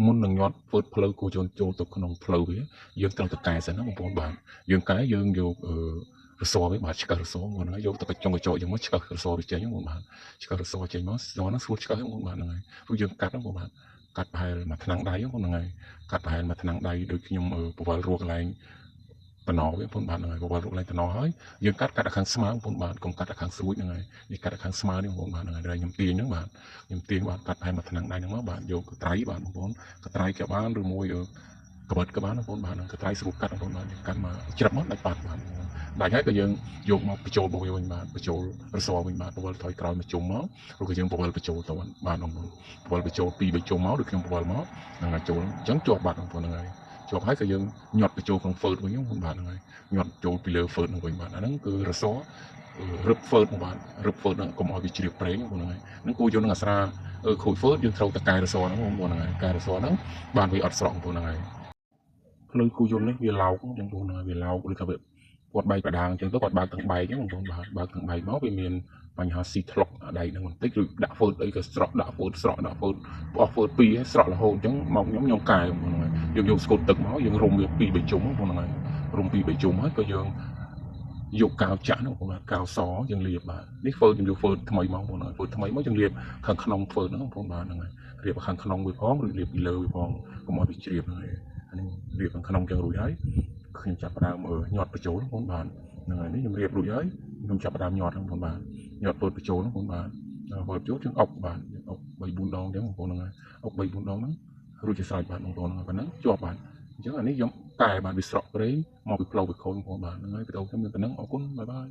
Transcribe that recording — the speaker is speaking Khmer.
មុននឹងញាត់ធ្វើផ្លូវគូចូលទៅក្នុងផ្លូវវាយើងត្រូវទៅកែសិនណាបងប្អូនបាទយើងកែយើងយករសវាបាទឆ្កឹះរសមកហ្នឹងយកទៅចុងកញ្ចក់យើងមកឆ្កឹះរសវាចេញបងបាទឆ្កឹះរសចេញមកស្នោះហ្នឹងស្រួលឆ្កឹះបងបាទហ្នឹងហើយព្រោះយើងកាត់ហ្នឹងបងបាទកាត់ប្រហែលមួយថ្នាំងដៃហ្នឹងហើយកាត់ប្រហែលមួយថ្នាំងដៃដូចខ្ញុំពវល់រੂកន្លែងតំណវាបងបាទហ្នឹងហើយពវល់រੂកន្លែងតំណហើយយើងកាត់ខាងស្មើបងបាទកុំកាត់ខាងស្រួចហ្នឹងហើយនេះកាត់ខាងស្មើនេះបងបាទហ្នឹងហើយដែលខ្ញុំទាញហ្នឹងបាទខ្ញុំទាញបាទកាត់ប្រហែលមួយថ្នាំងដៃហ្នឹងមកបាទយកកត្រៃបាទបងប្អូនកត្រៃក៏បានឬមួយកបិតក៏បានបងប្អូនបាទហ្នឹងកត្រៃស្រួលកាត់បងប្អូនបាទកាត់មកច្រឹបមកដាច់បាត់បាទដាច់ហើយក៏យើងយកមកបញ្ចូលមកវាវិញបាទបញ្ចូលរសវិញបាទពវល់ថយក្រោយមកជុំមកឬក៏យើងពវល់បញ្ចូលទៅបាទបងប្អូនពវល់បញ្ចូល2 3ជុំមកដូចខ្ញុំពវល់មកហ្នឹងហើយចូលអញ្ចឹងជាប់បាត់បងប្អូនហ្នឹងហើយជាប់ហើយក៏យើងញាត់បញ្ចូលក្នុងហ្វឺតវិញហ្នឹងបាទហ្នឹងហើយញាត់ចូលពីលើហ្វឺតហ្នឹងវិញបាទអាហ្នឹងគឺរសរឹបហ្វឺតបងបាទរឹបហ្វឺតហ្នឹងកុំឲ្យវាជ្រាបប្រេងបងហ្នឹងហើយហ្នឹងគួរយកនឹងអាស្រាខូចហ្វឺតយើងត្រូវតកែរសហ្នឹងបងប្អូនហ្នឹងហើយកែរសហ្នឹងបានវាអត់ស្រក់បងប្អូនហ្នឹងហើយផ្លូវគូយន្តនេះវាឡោកអញ្ចឹងបងប្អូនហ្នឹងវាឡោកឬថាវាគាត់បែកបដាងអញ្ចឹងទៅគាត់បើកទាំងបែកហ្នឹងបងប្អូនបើកទាំងបែកមកវាមានបញ្ហាស៊ីថ្លុកដៃហ្នឹងបន្តិចឬដាក់ហ្វឺតអីក៏ស្រក់ដាក់ហ្វឺតស្រក់ដាក់ហ្វឺតអស់ហ្វឺត2ហើយស្រក់រហូតអញ្ចឹងមកខ្ញុំកែបងប្អូនហ្នឹងហើយយើងយកស្កូតទឹកមកយើងរុំវា2 3ជុំបងប្អូនហ្នឹងហើយរុំ2 3ជុំហើយក៏យើងយកកៅចាក់ហ្នឹងបងប្អូនកៅសយើងលាបបាទនេះហ្វឺតខ្ញុំយកហ្វឺតថ្មីមកបងប្អូនហ្វឺតថ្មីមកយើងលាបខាងក្នុងហ្វឺតហ្នឹងបងប្អូនបាទហ្នឹងហើយលាបខាងក្នុងវាផងឬលាបពីលើវាផងកុំឲ្យវាជ្រាបហ្នឹងហើយអានេះលាបខាងក្នុងចឹងរួចហើយខ្ញុំចាប់ផ្ដើមញាត់បញ្ចូលបងប្អូនបាទហ្នឹងហើយនេះខ្ញុំរៀបរួចហើយខ្ញុំចាប់ផ្ដើមញាត់ហ្នឹងបងប្អូនបាទញាត់ពើបញ្ចូលហ្នឹងបងប្អូនបាទពើបញ្ចូលជើងអុកបាទអុក3 4ដងអញ្ចឹងបងប្អូនហ្នឹងហើយអុក3 4ដងហ្នឹងរួចជាស្រេចបាទបងប្អូនហ្នឹងប៉ុណ្ណឹងជាប់បាទអញ្ចឹងអានេះខ្ញុំកែបាទវាស្រក់ប្រេងមកពីផ្លូវវិខូនបងប្អូនបាទហ្នឹងហើយវីដេអូខ្ញុំមានប៉ុណ្ណឹងអរគុណបាយបាយ